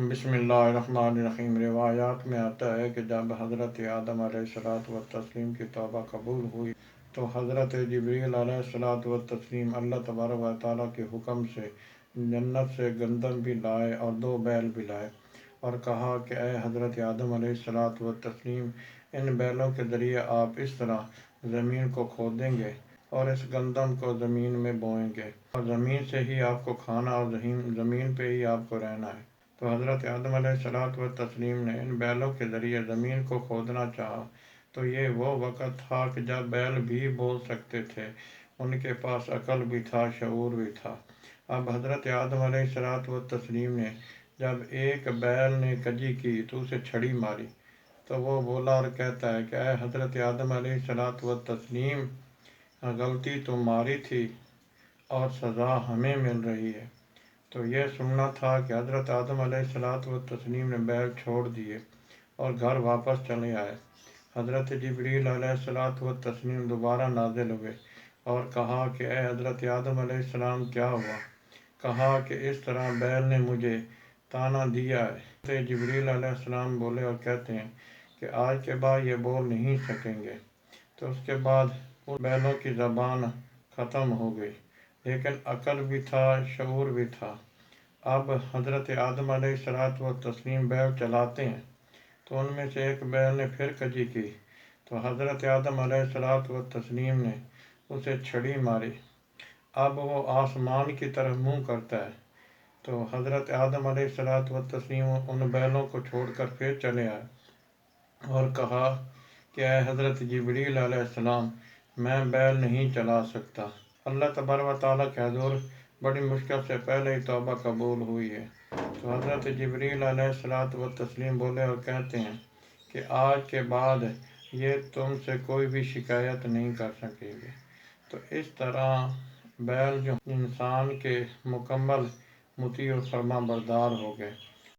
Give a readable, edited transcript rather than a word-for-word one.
بسم اللہ الرحمن الرحیم۔ روایات میں آتا ہے کہ جب حضرت آدم علیہ السلام کی توبہ قبول ہوئی تو حضرت جبریل علیہ السلام اللہ تبارک و تعالیٰ کے حکم سے جنت سے گندم بھی لائے اور 2 بیل بھی لائے اور کہا کہ اے حضرت آدم علیہ السلام، ان بیلوں کے ذریعے آپ اس طرح زمین کو کھودیں گے اور اس گندم کو زمین میں بوئیں گے اور زمین سے ہی آپ کو کھانا اور زمین پہ ہی آپ کو رہنا ہے۔ تو حضرت آدم علیہ السلام نے ان بیلوں کے ذریعے زمین کو کھودنا چاہا تو یہ وہ وقت تھا کہ جب بیل بھی بول سکتے تھے، ان کے پاس عقل بھی تھا، شعور بھی تھا۔ اب حضرت آدم علیہ السلام نے جب ایک بیل نے کجی کی تو اسے چھڑی ماری تو وہ بولا اور کہتا ہے کہ اے حضرت آدم علیہ السلام، غلطی تمہاری تھی اور سزا ہمیں مل رہی ہے۔ تو یہ سننا تھا کہ حضرت آدم علیہ السلام نے بیل چھوڑ دیے اور گھر واپس چلے آئے۔ حضرت جبریل علیہ السلام دوبارہ نازل ہوئے اور کہا کہ اے حضرت آدم علیہ السلام، کیا ہوا؟ کہا کہ اس طرح بیل نے مجھے طعنہ دیا ہے۔ حضرت جبریل علیہ السلام بولے اور کہتے ہیں کہ آج کے بعد یہ بول نہیں سکیں گے۔ تو اس کے بعد ان بیلوں کی زبان ختم ہو گئی، لیکن عقل بھی تھا، شعور بھی تھا۔ اب حضرت آدم علیہ السلام بیل چلاتے ہیں تو ان میں سے ایک بیل نے پھر کجی کی تو حضرت آدم علیہ السلام نے اسے چھڑی ماری۔ اب وہ آسمان کی طرف منہ کرتا ہے تو حضرت آدم علیہ السلام ان بیلوں کو چھوڑ کر پھر چلے آئے اور کہا کہ اے حضرت جبریل علیہ السلام، میں بیل نہیں چلا سکتا۔ اللہ تبارک و تعالیٰ کے حضور بڑی مشکل سے پہلے ہی توبہ قبول ہوئی ہے۔ تو حضرت جبریل علیہ السلام بولے اور کہتے ہیں کہ آج کے بعد یہ تم سے کوئی بھی شکایت نہیں کر سکے گے۔ تو اس طرح بیل جو انسان کے مکمل مطیع و فرما بردار ہو گئے۔